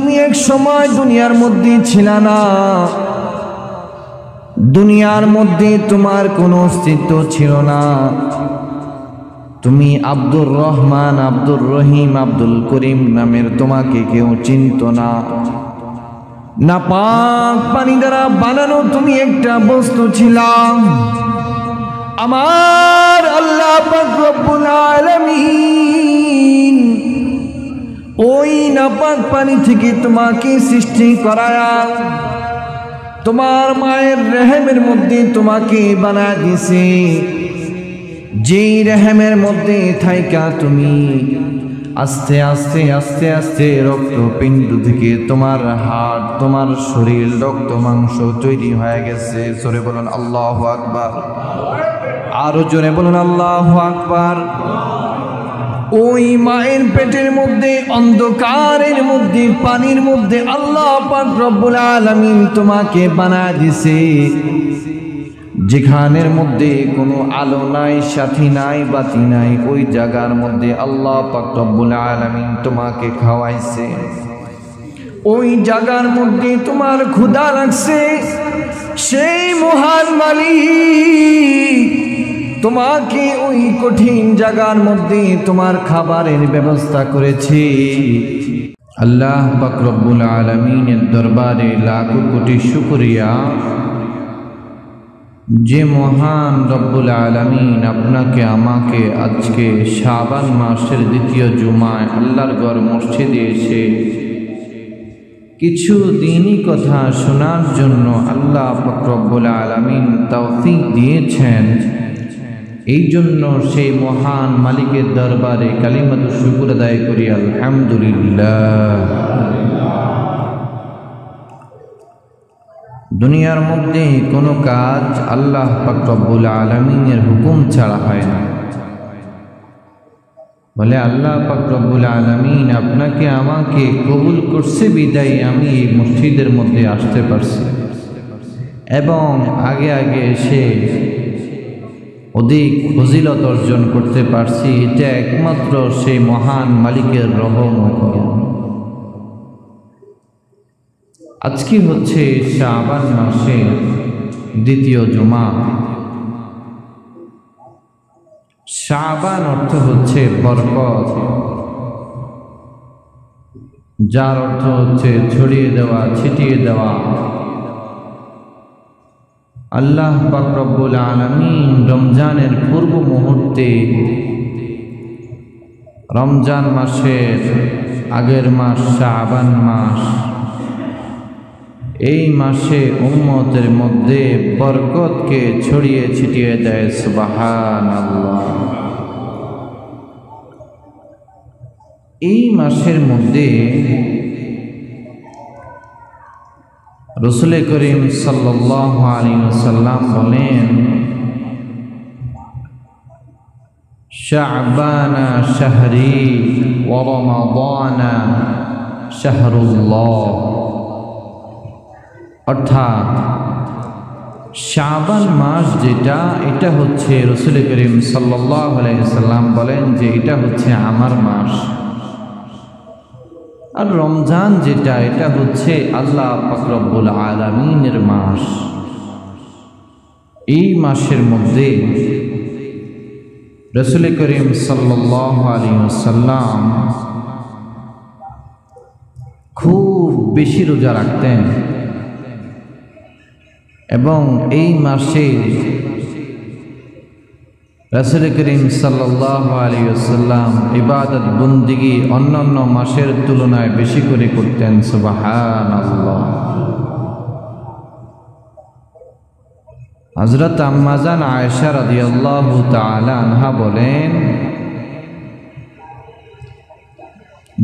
তুমি এক সময় দুনিয়ার মধ্যে ছিলা না, দুনিয়ার মধ্যে তোমার কোনো অস্তিত্ব ছিল না। তুমি আব্দুর রহমান, আব্দুর রহিম, আব্দুল করিম নামের তোমাকে কেউ চিনত না। নাপাক পানি দ্বারা বানানো তুমি একটা বস্তু ছিলা। আমার আল্লাহ পাক রব্বুল আলামিন ওই নাপাক পানি থেকে তোমাকে সৃষ্টি করায়া তোমার মায়ের রেহেমের মধ্যে তোমাকে বানায় দিয়েছে। যেই রেহেমের মধ্যে থাইকা তুমি আস্তে আস্তে আস্তে আস্তে রক্তপিণ্ড থেকে তোমার হাড়, তোমার শরীর, রক্ত মাংস তৈরি হয়ে গেছে। জোরে বলুন আল্লাহু আকবার, আরো জোরে বলুন আল্লাহু আকবার। ওই মায়ের পেটের মধ্যে অন্ধকারের মধ্যে পানির মধ্যে আল্লাহ পাক রব্বুল আলামিন তোমাকে বানায় দিছে। যেখানের মধ্যে কোনো আলো নাই, সাথী নাই, বাতি নাই, ওই জায়গার মধ্যে আল্লাহ পাক রব্বুল আলামিন তোমাকে খাওয়াইছে। ওই জায়গার মধ্যে তোমার ক্ষুধা লাগছে, সেই মহান মালিক তোমাকে ওই কঠিন জায়গার মধ্যে তোমার খাবারের ব্যবস্থা করেছে। আল্লাহ পাক রব্বুল আলামিনের দরবারে লাখো কোটি শুকরিয়া, যে মহান রব্বুল আলামিন আপনাকে আমাকে আজকে শাবান মাসের দ্বিতীয় জুমায় আল্লাহর ঘর মসজিদে এসে কিছু দ্বীনি কথা শোনার জন্য আল্লাহ পাক রব্বুল আলামিন তৌফিক দিয়েছেন। এই জন্য সেই মহান মালিকের দরবারে কালিমাতু শুকর আদায় করি আলহামদুলিল্লাহ। দুনিয়ার মধ্যে কোনো কাজ আল্লাহ পাক রব্বুল আলামিনের হুকুম ছাড়া হয় না। বলে আল্লাহ পাক রব্বুল আলামিন আপনাকে আমাকে কবুল করছে বিদায় আমি এই মসজিদের মধ্যে আসতে পারছি এবং আগে আগে এসে অধিক ফজিলত অর্জন করতে পারছি। এটা একমাত্র সেই মহান মালিকের রহমত। আজকে হচ্ছে শাবান মাসের দ্বিতীয় জুমা। শাবান অর্থ হচ্ছে বরকত, যার অর্থ হচ্ছে ছড়িয়ে দেওয়া, ছিটিয়ে দেওয়া। আল্লাহ পাক রব্বুল আলামিন রমজানের পূর্ব মুহূর্তে, রমজান মাসের আগের মাস শাবান মাস, এই মাসে উম্মতের মধ্যে বরকতকে ছড়িয়ে ছিটিয়ে দেয়। সুবহানাল্লাহ। এই মাসের মধ্যে রাসূল করিম সাল্লাল্লাহু আলাইহি ওয়াসাল্লাম বলেন, শাবানা শাহরি ওয়া রমাদানা শাহরুল্লাহ। অর্থাৎ শাবান মাস যেটা, এটা হচ্ছে রাসূল করিম সাল্লাল্লাহু আলাইহি ওয়াসাল্লাম বলেন যে এটা হচ্ছে আমার মাস। আর রমজান যেটা, এটা হচ্ছে আল্লাহ পাক রব্বুল আলামিনের মাস। এই মাসের মধ্যে রাসূল করিম সাল্লাল্লাহু আলাইহি ওয়াসাল্লাম খুব বেশি রোজা রাখতেন এবং এই মাসে রাসূল করিম সাল্লাল্লাহু আলাইহি ওয়াসাল্লাম ইবাদত বন্দেগী অন্যান্য মাসের তুলনায় বেশি করে করতেন। সুবহানাল্লাহ। হযরত আম্মা জান আয়েশা রাদিয়াল্লাহু তাআলা আনহা বলেন,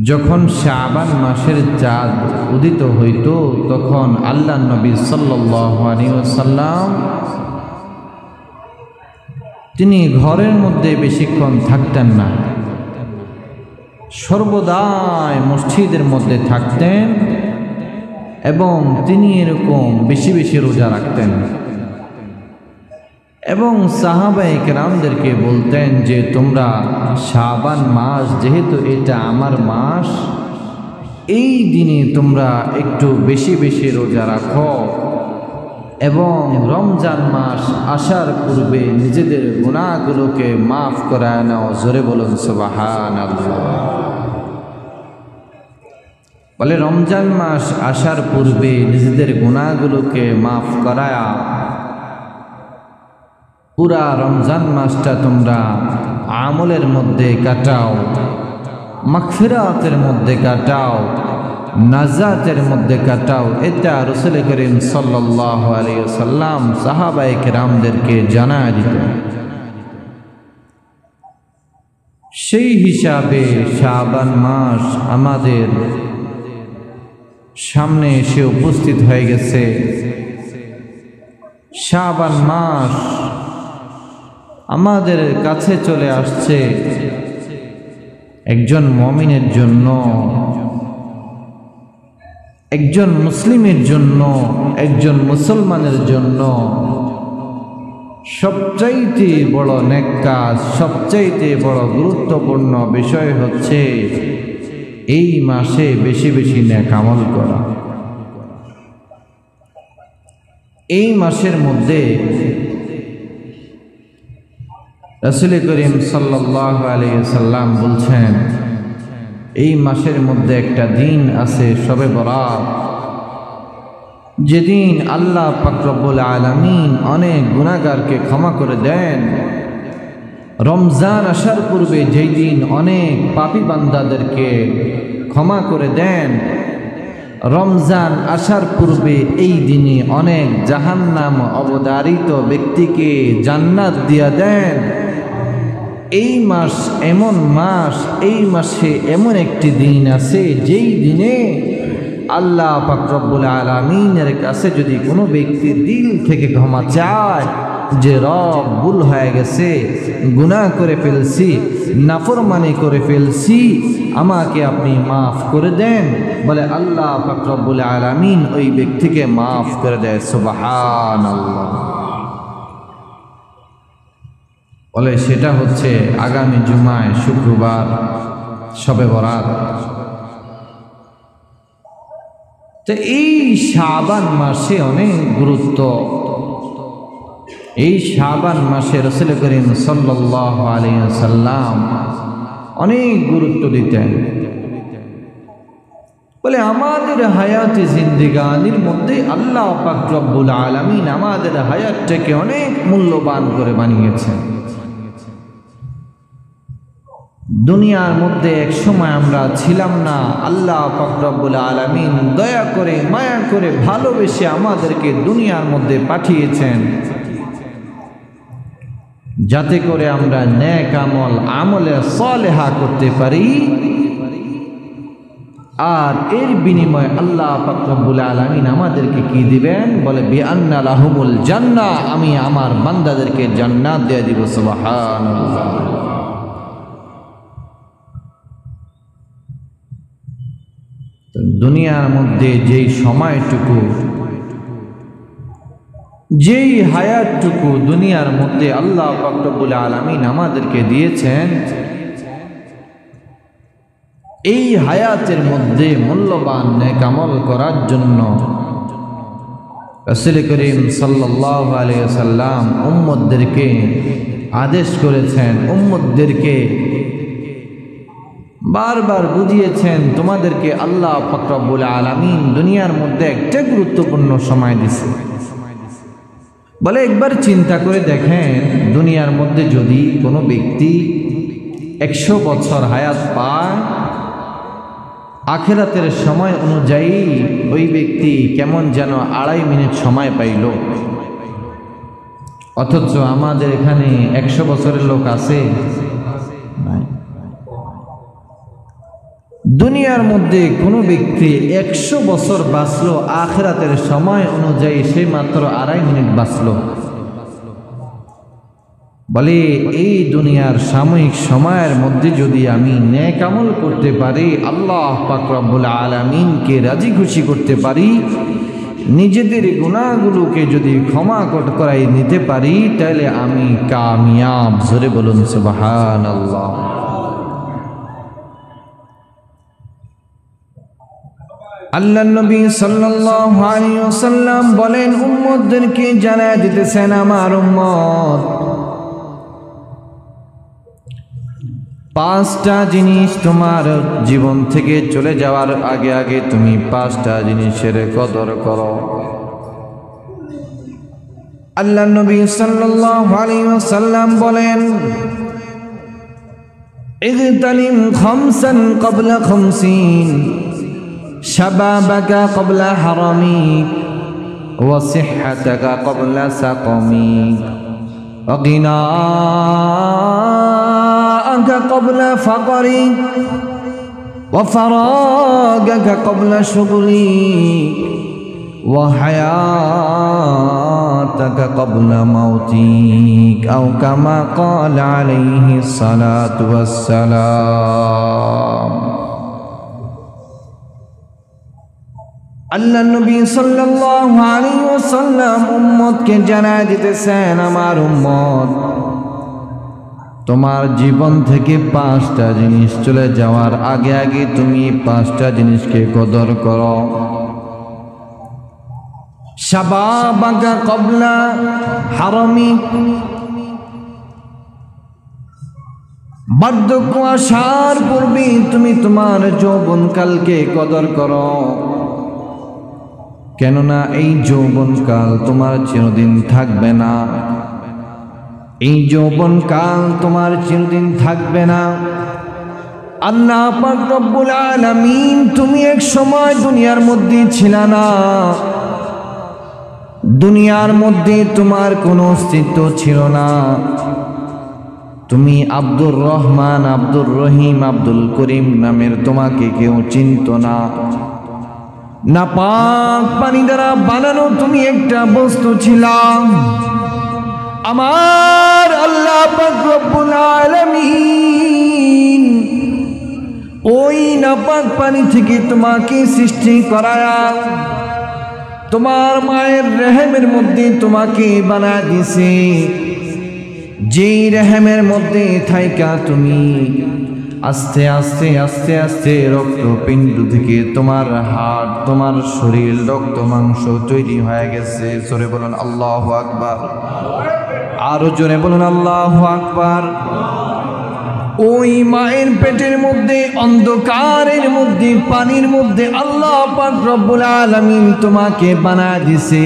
যখন শাবান মাসের চাঁদ উদিত হইত তখন আল্লাহর নবী সাল্লাল্লাহু আলাইহি ওয়াসাল্লাম তিনি ঘরের মধ্যে বেশিক্ষণ থাকতেন না, সর্বদাই মসজিদের মধ্যে থাকতেন এবং তিনি এরকম বেশি বেশি রোজা রাখতেন এবং সাহাবায়ে কেরামদেরকে বলতেন যে তোমরা শাবান মাস, যেহেতু এটা আমার মাস, এই দিনে তোমরা একটু বেশি বেশি রোজা রাখো এবং রমজান মাস আসার পূর্বে নিজেদের গুনাহগুলোকে মাফ করায় নাও। জোরে বলুন সুবহানাল্লাহ। বলে রমজান মাস আসার পূর্বে নিজেদের গুনাহগুলোকে মাফ করায়া পুরা রমজান মাসটা তোমরা আমলের মধ্যে কাটাও, মাগফিরাতের মধ্যে কাটাও, নাজাতের মধ্যে কাটাও। এটা রাসূল করিম সাল্লাল্লাহু আলাইহি ওয়াসাল্লাম সাহাবায়ে কেরামদেরকে জানায় দিতেন। সেই হিসাবে শাবান মাস আমাদের সামনে এসে উপস্থিত হয়ে গেছে। শাবান মাস আমাদের কাছে চলে আসছে। একজন মুমিনের জন্য, একজন মুসলিমের জন্য, একজন মুসলমানের জন্য সবচাইতে বড় নেক কাজ, সবচাইতে বড় গুরুত্বপূর্ণ বিষয় হচ্ছে এই মাসে বেশি বেশি নেক আমল করা। এই মাসের মধ্যে রাসূল করিম সাল্লাল্লাহু আলাইহি সাল্লাম বলছেন, এই মাসের মধ্যে একটা দিন আছে শবে বরাত, যেদিন আল্লাহ পাক রব্বুল আলামিন অনেক গুনাহগারকে ক্ষমা করে দেন। রমজান আসার পূর্বে যেই দিন অনেক পাপী বান্দাদেরকে ক্ষমা করে দেন, রমজান আসার পূর্বে এই দিনে অনেক জাহান্নাম অবধারিত ব্যক্তিকে জান্নাত দিয়া দেন। এই মাস এমন মাস, এই মাসে এমন একটি দিন আছে যেই দিনে আল্লাহ পাক রব্বুল আলামিনের কাছে যদি কোনো ব্যক্তি দিল থেকে ক্ষমা চায় যে রব ভুল হয়ে গেছে, গুনাহ করে ফেলছি, নাফরমানি করে ফেলছি, আমাকে আপনি মাফ করে দেন, বলে আল্লাহ পাক রব্বুল আলামিন ওই ব্যক্তিকে মাফ করে দেয়। সুবহানাল্লাহ। বলে সেটা হচ্ছে আগামী জুমায় শুক্রবার শবে বরাত। তো এই শাবান মাসে অনেক গুরুত্ব। এই শাবান মাসে রাসূল করিম সাল্লাল্লাহু আলাইহি ওয়াসাল্লাম অনেক গুরুত্ব দিতেন। বলে আমাদের হায়াতে জিন্দেগানির মধ্যে আল্লাহ পাক রব্বুল আলামিন আমাদের হায়াতটাকে অনেক মূল্যবান করে বানিয়েছেন। দুনিয়ার মধ্যে এক সময় আমরা ছিলাম না, আল্লাহ পাক রব্বুল আলামিন দয়া করে মায়া করে ভালোবেসে আমাদেরকে দুনিয়ার মধ্যে পাঠিয়েছেন যাতে করে আমরা নেক আমল, আমলে সালেহা করতে পারি। আর এর বিনিময়ে আল্লাহ পাক রব্বুল আলামিন আমাদেরকে কি দিবেন? বলে বিআন্না লাহুমুল জান্নাহ, আমি আমার বান্দাদেরকে জান্নাত দিয়ে দিব। সুবহানাল্লাহ। দুনিয়ার মধ্যে যেই সময়টুকু, যেই হায়াতটুকু দুনিয়ার মধ্যে আল্লাহ পাক রব্বুল আলামিন আমাদেরকে দিয়েছেন, এই হায়াতের মধ্যে মূল্যবান নেক আমল করার জন্য রাসূল করিম সাল্লাল্লাহু আলাইহি ওয়াসাল্লাম উম্মতদেরকে আদেশ করেছেন, উম্মতদেরকে বারবার বুঝিয়েছেন, তোমাদেরকে আল্লাহ পাক রব্বুল আলামিন দুনিয়ার মধ্যে একটা গুরুত্বপূর্ণ সময় দিয়েছে। বলে একবার চিন্তা করে দেখেন, দুনিয়ার মধ্যে যদি কোনো ব্যক্তি 100 বছর হায়াত পায়, আখিরাতের সময় অনুযায়ী ওই ব্যক্তি কেমন যেন 2.5 মিনিট সময় পাইল। অথচ আমাদের এখানে 100 বছরের লোক আছে? দুনিয়ার মধ্যে কোনো ব্যক্তি 100 বছর বাঁচলো, আখিরাতের সময় অনুযায়ী সে মাত্র 2.5 মিনিট বাঁচলো। বলে এই দুনিয়ার সাময়িক সময়ের মধ্যে যদি আমি নেক আমল করতে পারি, আল্লাহ পাক রব্বুল আলামিনকে রাজি খুশি করতে পারি, নিজেদের গুনাহগুলোকে যদি ক্ষমা করাই নিতে পারি, তাহলে আমি কামিয়াব। জোরে বলুন সুবহানাল্লাহ। আল্লাহ নবী সাল্লাল্লাহু আলাইহি ওয়াসাল্লাম বলেন, উম্মতদেরকে জানায় দিতেছেন, আমার উম্মত পাঁচটা জিনিস তোমার জীবন থেকে চলে যাওয়ার আগে আগে তুমি পাঁচটা জিনিসের কদর করো। আল্লাহ নবী সাল্লাল্লাহু আলাইহি ওয়াসাল্লাম বলেন, ইগতানিম খামসান ক্বাবলা খামসিন শাবাবাকা ক্বাবলা হারামিক ওয়া সিহহাতাকা ক্বাবলা সাকামিক ওয়া গিনাআকা ক্বাবলা ফাকরিক ওয়া ফারাগাকা ক্বাবলা শুগলিক ওয়া হায়াতাকা ক্বাবলা মাউতিক আও কামা ক্বালা আলাইহিস সালাতু ওয়াস সালাম। আল্লাহ নবী সাল্লাল্লাহু আলাইহি ওয়াসাল্লাম উম্মতকে জানায় দিতেছেন, আমার উম্মত তোমার জীবন থেকে পাঁচটা জিনিস চলে যাওয়ার আগে আগে তুমি পাঁচটা জিনিসকে কদর করো। শাবাবাকা ক্বাবলা হারামিক, বার্ধক্য আসার পূর্বে তুমি তোমার যৌবনকালকে কদর করো, কেননা এই যৌবনকাল তোমার চিরদিন থাকবে না। এই যৌবনকাল তোমার চিরদিন থাকবে না। আল্লাহ পাক রব্বুল আলামিন, তুমি এক সময় দুনিয়ার মধ্যে ছিলা না, দুনিয়ার মধ্যে তোমার কোনো অস্তিত্ব ছিল না। তুমি আব্দুর রহমান, আব্দুর রহিম, আব্দুল করিম নামের তোমাকে কেউ চিনত না। নাপাক পানি দ্বারা বানানো তুমি একটা বস্তু ছিলা। আমার আল্লাহ পাক রব্বুল আলামিন ওই নাপাক পানি থেকে তোমাকে সৃষ্টি করায়া তোমার মায়ের রেহেমের মধ্যে তোমাকে বানায় দিয়েছে। যেই রেহেমের মধ্যে থাইকা তুমি আস্তে আস্তে আস্তে আস্তে রক্তপিণ্ড থেকে তোমার হাড়, তোমার শরীর, রক্ত মাংস তৈরি হয়ে গেছে। জোরে বলুন আল্লাহু আকবার, আরো জোরে বলুন আল্লাহু আকবার। ওই মায়ের পেটের মধ্যে অন্ধকারের মধ্যে পানির মধ্যে আল্লাহ পাক রব্বুল আলামিন তোমাকে বানায় দিছে,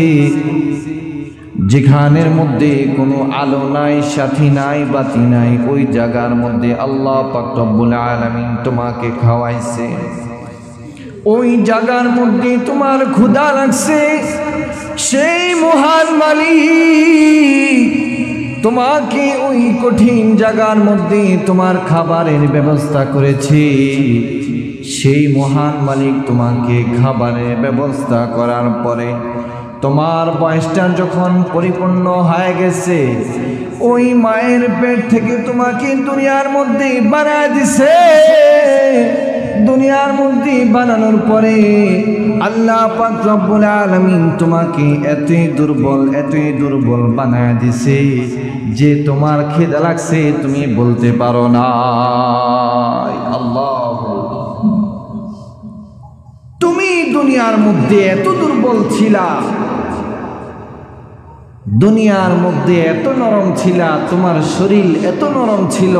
যেখানের মধ্যে কোনো আলো নাই, সাথী নাই, বাতি নাই। ওই জায়গার মধ্যে আল্লাহ পাক রব্বুল আলামিন তোমাকে খাওয়াইছে। ওই জায়গার মধ্যে তোমার ক্ষুধা লাগছে, সেই মহান মালিক তোমাকে ওই কঠিন জায়গার মধ্যে তোমার খাবারের ব্যবস্থা করেছে। সেই মহান মালিক তোমাকে খাবারের ব্যবস্থা করার পরে তোমার বয়সটা যখন পরিপূর্ণ হয়ে গেছে, ওই মায়ের পেট থেকে তোমাকে দুনিয়ার মধ্যে বানায় দিছে। দুনিয়ার মধ্যে বানানোর পরে আল্লাহ পাক রব্বুল আলামিন তোমাকে এতই দুর্বল বানায় দিছে যে তোমার খিদা লাগছে তুমি বলতে পারো না। আল্লাহ, তুমি দুনিয়ার মধ্যে এত দুর্বল ছিলা, দুনিয়ার মধ্যে এত নরম ছিলা, তোমার শরীর এত নরম ছিল,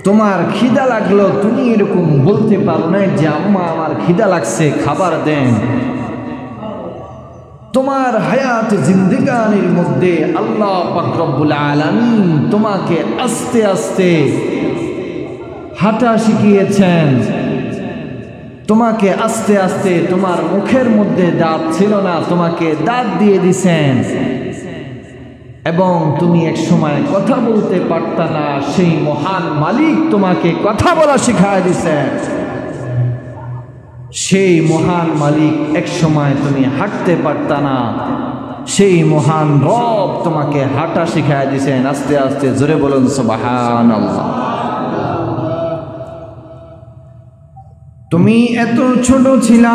তোমার খিদা লাগলো তুমি এরকম বলতে পারো না যে আম্মা আমার খিদা লাগছে খাবার দেন। তোমার হায়াত জিন্দেগানির মধ্যে আল্লাহ পাক রব্বুল আলামিন তোমাকে আস্তে আস্তে হাঁটা শিখিয়েছেন। তোমাকে আস্তে আস্তে, তোমার মুখের মধ্যে দাঁত ছিল না, তোমাকে দাঁত দিয়ে দিছেন। এবং তুমি এক সময় কথা বলতে পারতা না, সেই মহান মালিক তোমাকে কথা বলা শিখায় দিছেন। সেই মহান মালিক এক সময় তুমি হাঁটতে পারতা না, সেই মহান রব তোমাকে হাঁটা শিখায় দিছেন আস্তে আস্তে। জোরে বলুন সুবহানাল্লাহ। তুমি এত ছোট ছিলা,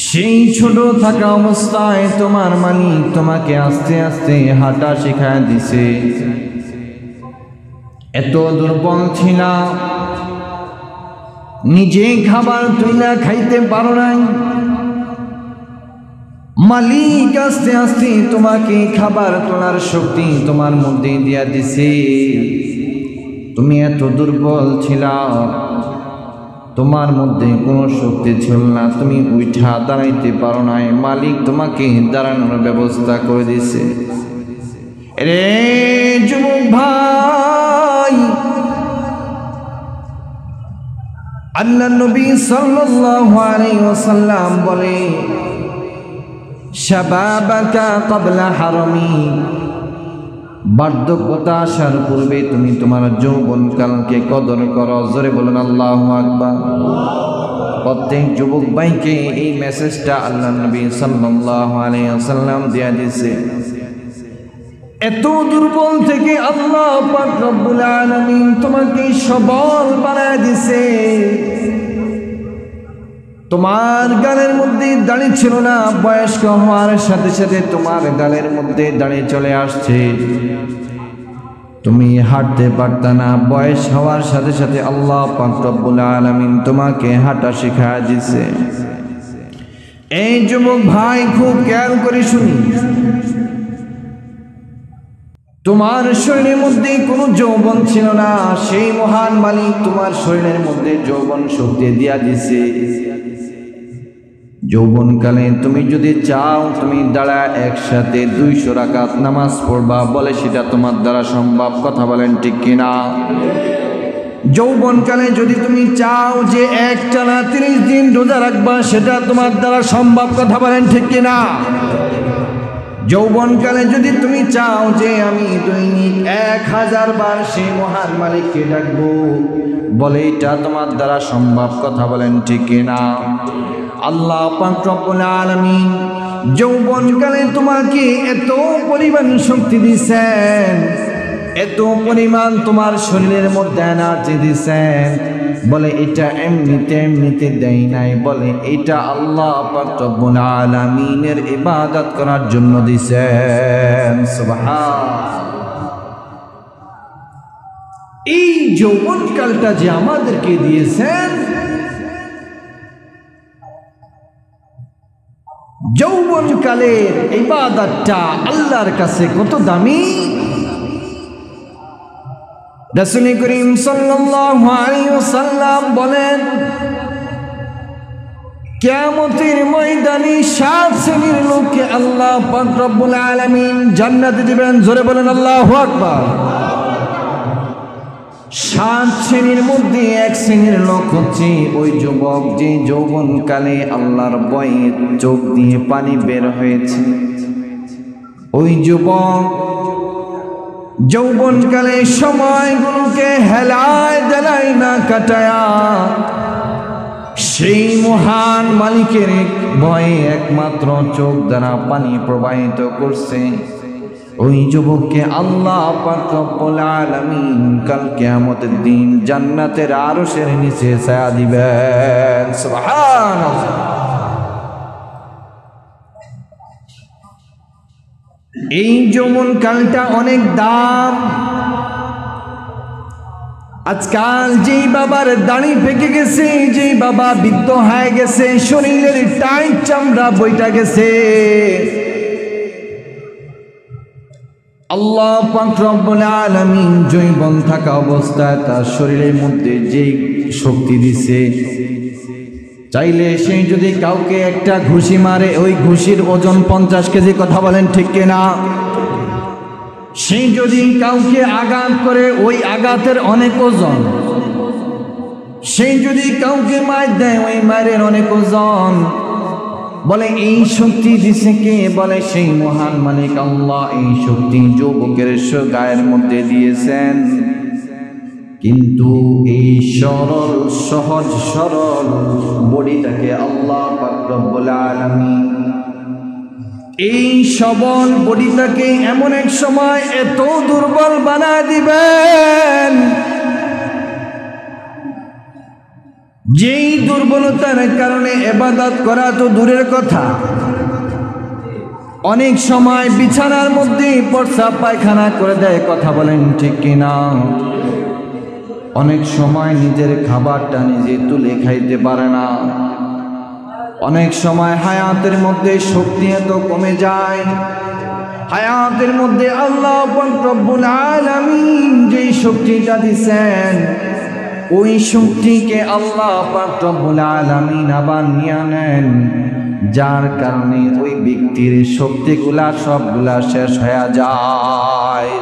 সেই ছোট থাকা অবস্থায় তোমার মালিক তোমাকে আস্তে আস্তে হাঁটা শিখায় দিছে। এত দুর্বল ছিলা, নিজে খাবার তুইলা খাইতে পারো নাই, মালিক আস্তে আস্তে তোমাকে খাবার তোলার শক্তি তোমার মধ্যে দিয়া দিছে। তুমি এত দুর্বল ছিলা, তোমার মধ্যে কোনো শক্তি ছিল না, তুমি উঠা দাঁড়াইতে পারো নাই, মালিক তোমাকে দাঁড়ানোর ব্যবস্থা করে দিছে। রে যুবক ভাই, আল্লাহ নবী সাল্লাল্লাহু আলাইহি ওয়াসাল্লাম বলে, শাবাবাকা ক্বাবলা হারামি, বার্ধক্যতা আসার পূর্বে তুমি তোমার যৌবনকালকে কদর করো। জোরে বলুন আল্লাহু আকবার। প্রত্যেক যুবক ভাইকে এই মেসেজটা আল্লাহ নবী সাল্লাল্লাহু আলাইহি ওয়াসাল্লাম দিয়া দিয়েছে। এত দুর্বল থেকে আল্লাহ পাক রব্বুল আলামিন তোমাকে সবল বানায় দিছে। তোমার গালের মধ্যে দাড়ি ছিল না, বয়স্ক হওয়ার সাথে সাথে তোমার গালের মধ্যে দাড়ি চলে আসছে। তুমি হাঁটতে পারতা না, বয়স হওয়ার সাথে সাথে আল্লাহ পাক রব্বুল আলামিন তোমাকে হাঁটা শিখায় দিছে। এই যুবক ভাই খুব খেয়াল করে শুনি, তোমার শরীরের মধ্যে কোনো যৌবন ছিল না, সেই মহান মালিক তোমার শরীরের মধ্যে যৌবন শক্তি দিয়া দিছে। যৌবনকালে তুমি যদি চাও তুমি দাঁড়া একসাথে 200 রাকাত নামাজ পড়বা, বলে সেটা তোমার দ্বারা সম্ভব? কথা বলেন ঠিক কিনা? যৌবনকালে যদি তুমি চাও যে একটানা 30 দিন রোজা রাখবা, সেটা তোমার দ্বারা সম্ভব? কথা বলেন ঠিক কিনা? যৌবনকালে যদি তুমি চাও যে আমি দৈনিক 1000 বার সেই মহান মালিককে ডাকবো, বলে এটা তোমার দ্বারা সম্ভব? কথা বলেন ঠিক কিনা? আল্লাহ পাক রব্বুল আলামিন যৌবনকালে তোমাকে এত পরিমাণ শক্তি দিয়েছেন, এত পরিমাণ তোমার শরীরের মধ্যে এনার্জি দিয়েছেন, বলে এটা এমনিতে দেয় নাই, বলে এটা আল্লাহ পাক রব্বুল আলামিনের ইবাদত করার জন্য দিয়েছেন। সুবহানাল্লাহ। এই যৌবনকালটা যে আমাদেরকে দিয়েছেন, যৌবনকালের ইবাদতটা আল্লাহর কাছে কত দামি। রাসূল করিম সাল্লাল্লাহু আলাইহি ওয়াসাল্লাম বলেন, কিয়ামতের ময়দানে 7 শ্রেণীর লোককে আল্লাহ পাক রব্বুল আলামিন জান্নাতে দিবেন। জোরে বলেন আল্লাহু আকবার। 7 শ্রেণীর মধ্যে 1 শ্রেণীর লোক হচ্ছে ওই যুবক যে যৌবনকালে আল্লাহর ভয়ে চোখ দিয়ে পানি বের হয়েছে। ওই যুবক যৌবনকালে সময়গুলোকে হেলায় দেলায় না কাটায়া সেই মহান মালিকের ভয়ে একমাত্র চোখ দ্বারা পানি প্রবাহিত করছে। ওই যুবককে আল্লাহ পাক রব্বুল আলামিন কাল কিয়ামতের দিন জান্নাতের আরশের নিচে ছায়া দিবেন। সুবহানাল্লাহ। এই যৌবনকালটা অনেক দাম। আজকাল যেই বাবার দাড়ি পেকে গেছে, যেই বাবা বৃদ্ধ হয়ে গেছে, শরীরের টাইট চামড়া বইটা গেছে, আল্লাহ পাক রব্বুল আলামিন জীবন থাকা অবস্থায় তার শরীরের মধ্যে যেই শক্তি দিছে, চাইলে সে যদি কাউকে একটা ঘুষি মারে, ওই ঘুষির ওজন 50 কেজি। কথা বলেন ঠিক কিনা? সে যদি কাউকে আঘাত করে, ওই আঘাতের অনেক ওজন। সে যদি কাউকে মার দেয়, ওই মারের অনেক ওজন। বলে এই শক্তি দিছে কে? বলে সেই মহান মালিক আল্লাহ। এই শক্তি যুবকের গায়ের মধ্যে দিয়েছেন, কিন্তু এই সরল সহজ সরল বডিটাকে আল্লাহ পাক রব্বুল আলামিন এই সবল বডিটাকে এমন এক সময় এত দুর্বল বানায় দিবেন, যেই দুর্বলতার কারণে ইবাদত করা তো দূরের কথা, অনেক সময় বিছানার মধ্যে প্রস্রাব পায়খানা করে দেয়। কথা বলেন ঠিক কিনা? অনেক সময় নিজের খাবারটা নিজে তুলে খাইতে পারে না। অনেক সময় হায়াতের মধ্যে শক্তি এত কমে যায়, হায়াতের মধ্যে আল্লাহ পাক রব্বুল আলামিন যেই শক্তিটা দিয়েছেন, ওই শক্তিকে আল্লাহ পাক রব্বুল আলামিন আবার নিয়ে নেন, যার কারণে ওই ব্যক্তির শক্তিগুলা সবগুলা শেষ হয়ে যায়।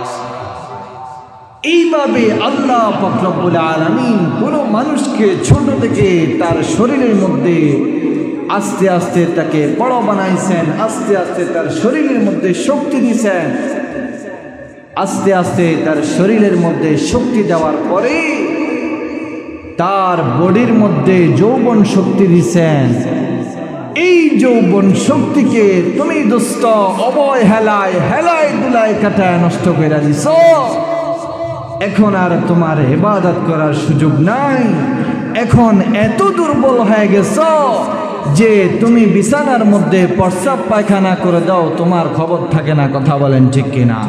এইভাবে আল্লাহ পাক রব্বুল আলামিন কোনো মানুষকে ছোট থেকে তার শরীরের মধ্যে আস্তে আস্তে তাকে বড় বানাইছেন, আস্তে আস্তে তার শরীরের মধ্যে শক্তি দিয়েছেন। আস্তে আস্তে তার শরীরের মধ্যে শক্তি দেওয়ার পরে তার বডির মধ্যে যৌবন শক্তি দিয়েছেন। এই যৌবন শক্তিকে তুমি দোস্ত অবহেলায় হেলায় দুলায় কাটায় নষ্ট করে দিছ। এখন আর তোমার ইবাদত করার সুযোগ নাই। এখন এত দুর্বল হয়ে গেছ যে তুমি বিছানার মধ্যে প্রস্রাব পায়খানা করে দাও, তোমার খবর থাকে না। কথা বলেন ঠিক কিনা?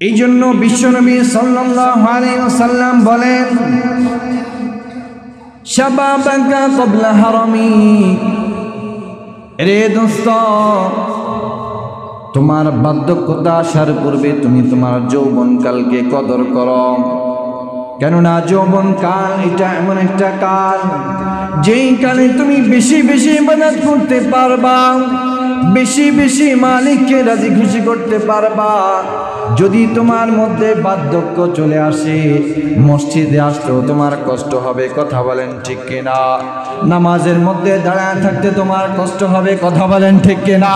এই জন্য বিশ্বনবী সাল্লাল্লাহু আলাইহি ওয়াসাল্লাম বলেন, শাবাবাকা ক্বাবলা হারামি। রে দোস্ত, তোমার বার্ধক্যতা আসার পূর্বে তুমি তোমার যৌবনকালকে কদর করো। কেননা যৌবনকাল এটা এমন একটা কাল, যেই কালে তুমি বেশি বেশি ইবাদত করতে পারবা, বেশি বেশি মালিককে রাজি খুশি করতে পারবা। যদি তোমার মধ্যে বার্ধক্য চলে আসে, মসজিদে আসতেও তোমার কষ্ট হবে। কথা বলেন ঠিক কিনা? নামাজের মধ্যে দাঁড়ায় থাকতে তোমার কষ্ট হবে। কথা বলেন ঠিক কিনা?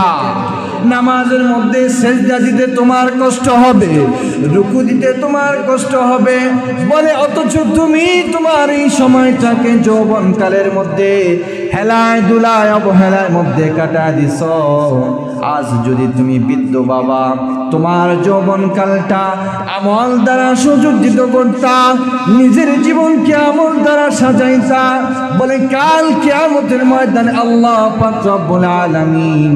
নামাজের মধ্যে সেজদা দিতে তোমার কষ্ট হবে, রুকু দিতে তোমার কষ্ট হবে। বলে অথচ তুমি তোমার এই সময়টাকে যৌবনকালের মধ্যে হেলায় দুলায় অবহেলার মধ্যে কাটায় দিছ। আজ যদি তুমি বৃদ্ধ বাবা, তোমার যৌবনকালটা আমল দ্বারা সুযোজিত করতা, নিজের জীবনকে আমল দ্বারা সাজাইতা, বলে কাল কিয়ামতের ময়দানে আল্লাহ পাক রব্বুল আলামিন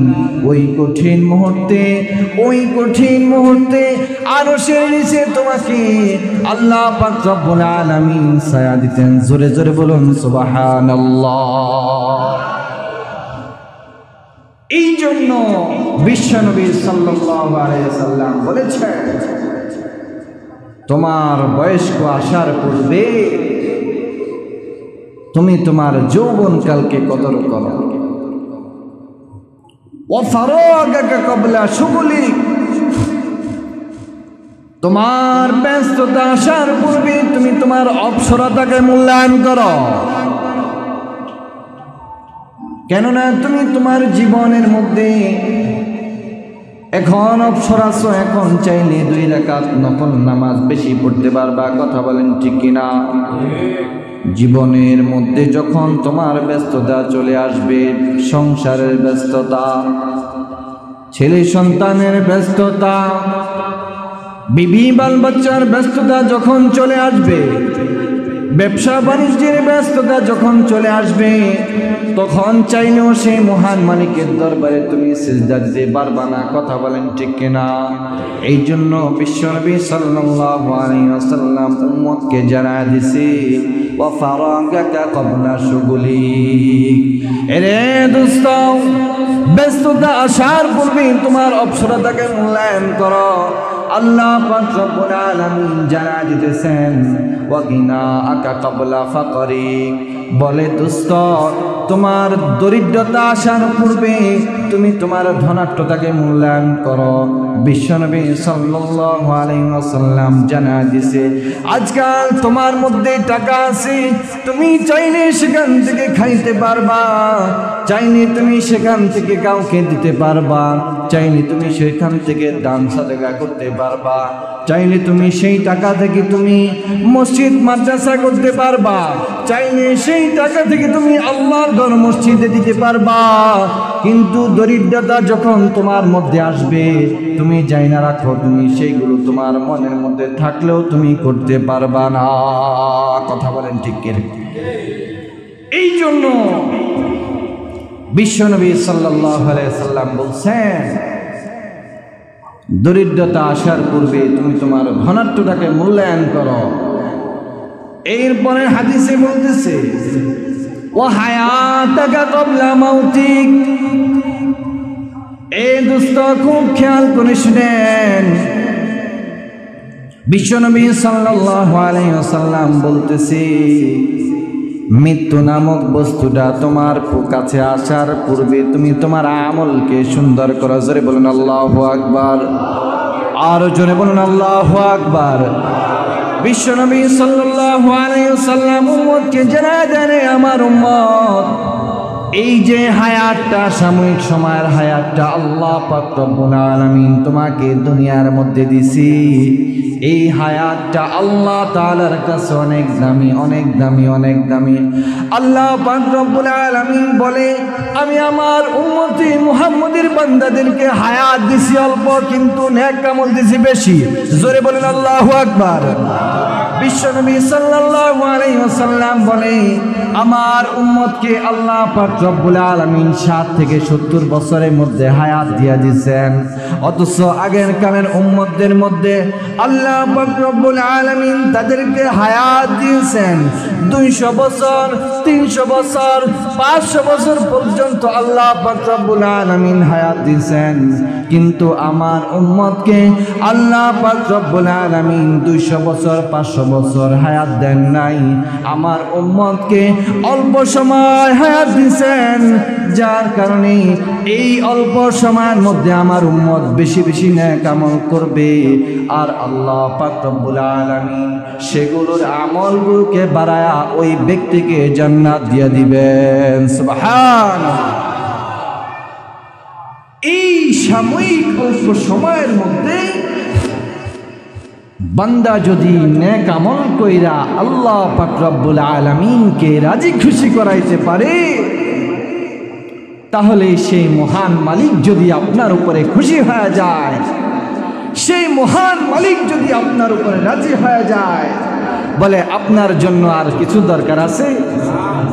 ওই কঠিন মুহূর্তে আরশের নিচে তোমাকে আল্লাহ পাক রব্বুল আলামিন ছায়া দিতেন। জোরে জোরে বলুন সুবহানাল্লাহ। এই জন্য বিশ্বনবী সাল্লাল্লাহু আলাইহি ওয়াসাল্লাম বলেছেন, তোমার বয়স্ক আসার পূর্বে তুমি তোমার যৌবনকালকে কদর করো। ওয়াফারাগাকা ক্বাবলা শুগলিক, তোমার ব্যস্ততা আসার পূর্বে তুমি তোমার অবসরতাকে মূল্যায়ন করো। কেননা তুমি তোমার জীবনের মধ্যে এখন অবসর আছো, এখন চাইলে 2 রাকাত নফল নামাজ বেশি পড়তে পারবা। কথা বলেন ঠিক কিনা? জীবনের মধ্যে যখন তোমার ব্যস্ততা চলে আসবে, সংসারের ব্যস্ততা, ছেলে সন্তানের ব্যস্ততা, বিবি বাল বাচ্চার ব্যস্ততা যখন চলে আসবে, ব্যবসা বাণিজ্যের ব্যস্ততা যখন চলে আসবে, তখন চাইলেও সেই মহান মালিকের দরবারে তুমি সিজদা দিতে পারবা না। কথা বলেন ঠিক কিনা? এই জন্য বিশ্বনবী সাল্লাল্লাহু আলাইহি ওয়াসাল্লাম উম্মতকে জানায় দিছে, ওয়া ফারাগাকা ক্বাবলা শুগলিক। এরে দোস্ত, ব্যস্ততা আসার পূর্বে তোমার অবসরতাকে মূল্যায়ন করো। আল্লাহ পাক রব্বুল আলামিন জানায় দিতেছেন, ওয়া গিনাআকা ক্বাবলা ফাকরিক। বলে দোস্ত, তোমার দরিদ্রতা আসার পূর্বে তুমি তোমার ধনাঢ্যতাকে মূল্যায়ন করো। বিশ্বনবী সাল্লাল্লাহু আলাইহি ওয়াসাল্লাম জানায় দিছে, আজকাল তোমার মধ্যে টাকা আছে, তুমি চাইলে সেখান থেকে খাইতে পারবা, চাইলে তুমি সেখান থেকে কাউকে দিতে পারবা, চাইলে তুমি সেখান থেকে দান সাদকা করতে পারবা, চাইলে তুমি সেই টাকা থেকে তুমি মসজিদ মাদ্রাসা করতে পারবা, চাইলে সেই টাকা থেকে তুমি আল্লাহর ঘর মসজিদে দিতে পারবা। কিন্তু দরিদ্রতা যখন তোমার মধ্যে আসবে, তুমি যাই না রাখো, তুমি সেইগুলো তোমার মনের মধ্যে থাকলেও তুমি করতে পারবা না। কথা বলেন ঠিক কি? এই জন্য বিশ্বনবী সাল্লাল্লাহু আলাইহি সাল্লাম বলছেন, দরিদ্রতা আসার পূর্বে তুমি তোমার ধনাঢ্যটাকে মূল্যায়ন করো। এরপরে হাদিসে বলতেছে ওয়া হায়াতাকা ক্বাবলা মাউতিক। এই দোস্ত খুব খেয়াল করে শুনেন, বিশ্বনবী সাল্লাল্লাহু আলাইহি ওয়াসাল্লাম বলতেছে মৃত্যু নামক বস্তুটা তোমার কাছে আসার পূর্বে তুমি তোমার আমলকে সুন্দর করো। জোরে বলুন আল্লাহু আকবার, আরো জোরে বলুন আল্লাহু আকবার। বিশ্বনবী সাল্লাল্লাহু আলাইহি ওয়াসাল্লাম উম্মতকে জানায় দেন, আমার উম্মত, এই যে হায়াতটা, সাময়িক সময়ের হায়াতটা আল্লাহ পাক রব্বুল আলামিন তোমাকে দুনিয়ার মধ্যে দিছি, এই হায়াতটা আল্লাহ তাআলার কাছে অনেক দামি, অনেক দামি, অনেক দামি। আল্লাহ পাক রব্বুল আলামিন বলে, আমি আমার উম্মতি মুহাম্মদের বান্দাদেরকে হায়াত দিছি অল্প, কিন্তু নেক আমল দিছি বেশি। জোরে বলেন আল্লাহু আকবার। বিশ্বনবী সাল্লাল্লাহু আলাইহি ওয়াসাল্লাম বলে, আমার উম্মতকে আল্লাহ পাক রব্বুল আলামিন 60 থেকে 70 বছরের মধ্যে হায়াত দিয়ে দিয়েছেন, অথচ আগের কালের উম্মতদের মধ্যে আল্লাহ পাক রব্বুল আলামিন তাদেরকে হায়াত দিয়েছেন 200 বছর, 300 বছর, 500 বছর পর্যন্ত আল্লাহ পাক রব্বুল আলামিন হায়াত দিয়েছেন। কিন্তু আমার উম্মতকে আল্লাহ পাক রব্বুল আলামিন 200 বছর, 500 বছর হায়াত দেন নাই। আমার উম্মতকে অল্প সময় হায়াত দিয়েছেন, যার কারণে এই অল্প সময়ের মধ্যে আমার উম্মত বেশি বেশি নেক আমল করবে, আর আল্লাহ পাক রব্বুল আলামিন সেগুলোর আমলগুলোকে বাড়ায়া ওই ব্যক্তিকে জান্নাত দিয়ে দিবেন। সুবহানাল্লাহ। এই সাময়িক অল্প সময়ের মধ্যে বান্দা যদি নেক আমল কইরা আল্লাহ পাক রব্বুল আলামিনকে রাজি খুশি করাইতে পারে, তাহলে সেই মহান মালিক যদি আপনার উপরে খুশি হয়ে যায়, সেই মহান মালিক যদি আপনার উপরে রাজি হয়ে যায়, বলে আপনার জন্য আর কিছু দরকার আছে?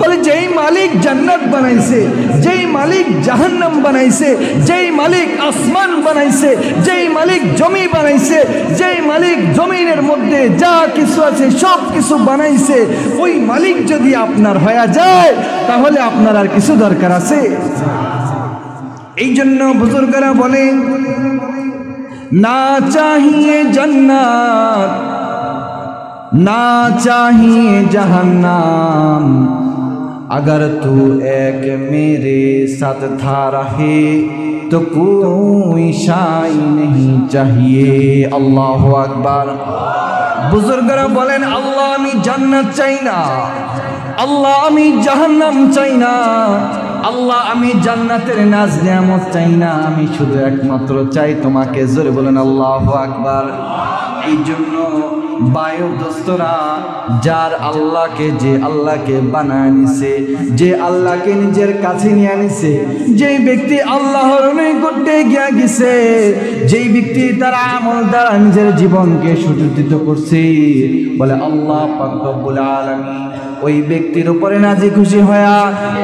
বলে যেই মালিক জান্নাত বানাইছে, যেই মালিক জাহান্নাম বানাইছে, যেই মালিক আসমান বানাইছে, যেই মালিক জমি বানাইছে, যেই মালিক জমিনের মধ্যে যা কিছু আছে সব কিছু বানাইছে, ওই মালিক যদি আপনার হয়ে যায়, তাহলে আপনার আর কিছু দরকার আছে? এই জন্য বুজুর্গরা বলেন, না চাহিয়ে জান্নাত ना चाहिए जहन्नम, अगर तू एक मेरे साथ था रहे तो कोई शाई नहीं चाहिए। अल्लाहु अकबर। बुजुर्गरा बोलेन, अल्लाह आमी जन्नत चाই না, আল্লাহ আমি জাহান্নাম চাই না, আল্লাহ আমি জান্নাতের নাজ নিয়ামত চাই না, আমি শুধু একমাত্র চাই তোমাকে। জোরে বলেন আল্লাহু আকবার। এই জন্য বায়ু দোস্তরা, যার আল্লাহকে, যে আল্লাহকে বানায় নিছে, যে আল্লাহকে নিজের কাছে নিয়ে নিছে, যেই ব্যক্তি আল্লাহর নিকটে গিয়া গেছে, যেই ব্যক্তি তার আমল দ্বারা নিজের জীবনকে সুযোজিত করছে, বলে আল্লাহ পাক রব্বুল আলামিন ওই ব্যক্তির উপরে রাজি খুশি হয়া,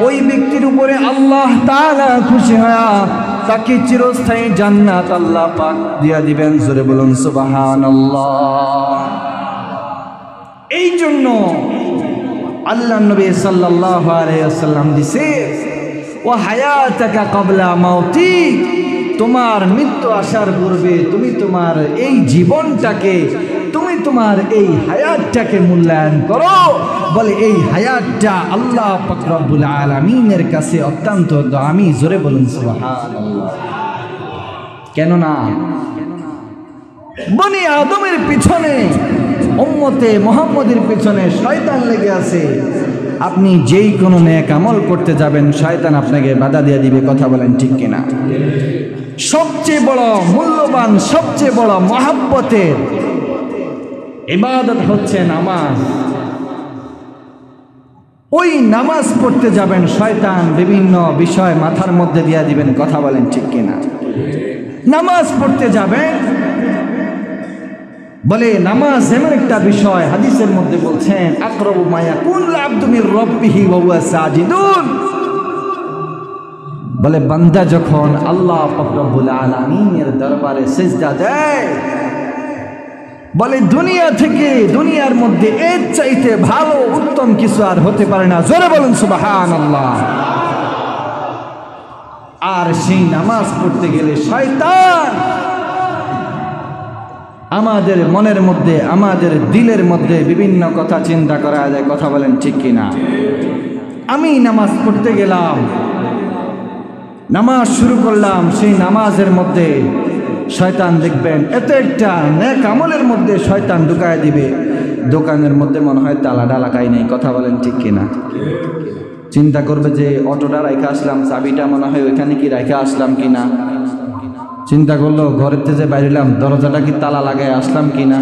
ওই ব্যক্তির উপরে আল্লাহ তাআলা খুশি হয়া তাকে চিরস্থায়ী জান্নাত আল্লাহ পাক দিয়া দিবেন। জোরে বলুন সুবহানাল্লাহ। এই জন্য আল্লাহ নবী সাল্লাল্লাহু আলাইহি ওয়াসাল্লাম দিছে, ওয়া হায়াতাকা ক্বাবলা মাউতিক, তোমার মৃত্যু আসার পূর্বে তুমি তোমার এই জীবনটাকে, তুমি তোমার এই হায়াতটাকে মূল্যায়ন করো। বলে এই হায়াতটা আল্লাহ পাক রব্বুল আলামিনের কাছে অত্যন্ত দামি। জোরে বলুন সুবহানাল্লাহ। কেননা বনি আদমের পিছনে, উম্মতে মুহাম্মদের পিছনে শয়তান লেগে আছে। আপনি যেই কোনো নেক আমল করতে যাবেন, শয়তান আপনাকে বাধা দিয়ে দিবে। কথা বলেন ঠিক কিনা? সবচেয়ে বড় মূল্যবান, সবচেয়ে বড় মহব্বতের ইবাদত হচ্ছে নামাজ। ওই নামাজ পড়তে যাবেন, শয়তান বিভিন্ন বিষয় মাথার মধ্যে দিয়ে দিবেন। কথা বলেন ঠিক কিনা? নামাজ পড়তে যাবেন, বলে নামাজ এমন একটা বিষয়, হাদিসের মধ্যে বলছেন, আকরাবু মা ইয়াকুনুল আবদু মির রাব্বিহি ওয়া হুয়া সাজিদুন। বলে বান্দা যখন আল্লাহ পাক রব্বুল আলামিনের দরবারে সিজদা দেয়, বলে দুনিয়া থেকে, দুনিয়ার মধ্যে এর চাইতে ভালো উত্তম কিছু আর হতে পারে না। জোরে বলুন সুবহানাল্লাহ। আর সেই নামাজ পড়তে গেলে শয়তান আমাদের মনের মধ্যে, আমাদের দিলের মধ্যে বিভিন্ন কথা চিন্তা করা যায়। কথা বলেন ঠিক কিনা? আমি নামাজ পড়তে গেলাম, নামাজ শুরু করলাম, সেই নামাজের মধ্যে শয়তান দেখবেন এত একটা নেক আমলের মধ্যে শয়তান ঢুকায় দিবে, দোকানের মধ্যে মনে হয় তালাটা লাগাই নেই। কথা বলেন ঠিক কিনা? চিন্তা করবে যে অটোটা রাইখা আসলাম, চাবিটা মনে হয় ওইখানে কি রাইখা আসলাম কিনা। চিন্তা করলো ঘরের থেকে বাইরেলাম, দরজাটা কি তালা লাগাই আসলাম কিনা।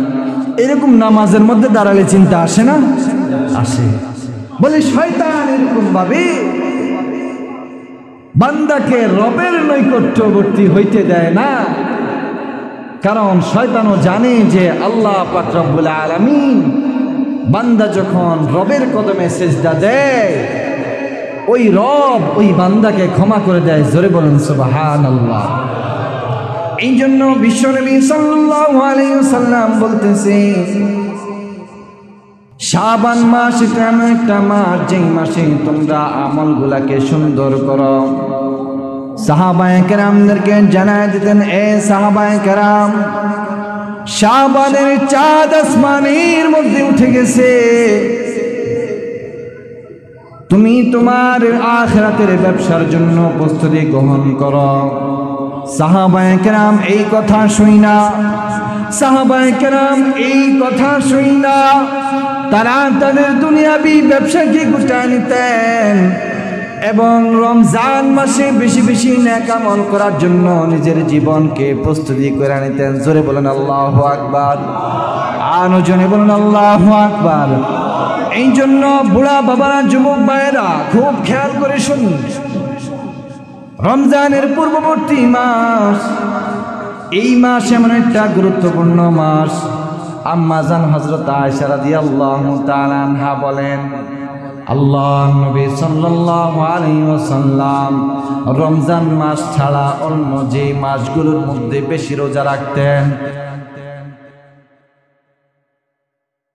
এরকম নামাজের মধ্যে দাঁড়ালে চিন্তা আসে না? আসে। বলে শয়তান এরকম ভাবে বান্দাকে রবের নৈকট্যবর্তী হইতে দেয় না, কারণ শয়তানও জানে যে আল্লাহ পাক রব্বুল আলামিন বান্দা যখন রবের কদমে সিজদা দেয়, ওই রব ওই বান্দাকে ক্ষমা করে দেয়। জোরে বলুন সুবহানাল্লাহ। এই জন্য বিশ্বনবী সাল্লাল্লাহু আলাইহি ওয়াসাল্লাম বলতেছে, শাবান মাস এমন একটা মাস যেই মাসে তোমরা আমলগুলাকে সুন্দর করো। সাহাবায়ে কেরামদেরকে জানায় দিতেন, এ সাহাবায়ে কেরাম, শাবানের চাঁদ আসমানের মধ্যে উঠে গেছে, তুমি তোমার আখিরাতের ব্যবসার জন্য প্রস্তুতি গ্রহণ করো। সাহাবায়ে কেরাম এই কথা শুইনা, সাহাবায়ে কেরাম এই কথা শুইনা তারা তাদের দুনিয়াবি ব্যবসাকে গুটায় নিতেন এবং রমজান মাসে বেশি বেশি নেক আমল করার জন্য নিজের জীবনকে প্রস্তুতি করে নিতেন। জোরে বলেন আল্লাহু আকবার। আরো জোরে বলেন আল্লাহু আকবার। এই জন্য বুড়া বাবারা, যুবক ভাইয়েরা খুব খেয়াল করে শুনুন, রমজানের পূর্ববর্তী মাস, এই মাস এমন একটা গুরুত্বপূর্ণ মাস। আম্মা জান হযরত আয়েশা রাদিয়াল্লাহু তাআলা আনহা বলেন, আল্লাহর নবী সাল্লাল্লাহু আলাইহি ওয়াসাল্লাম রমজান মাস ছাড়া অন্য যে মাসগুলোর মধ্যে বেশি রোজা রাখতেন,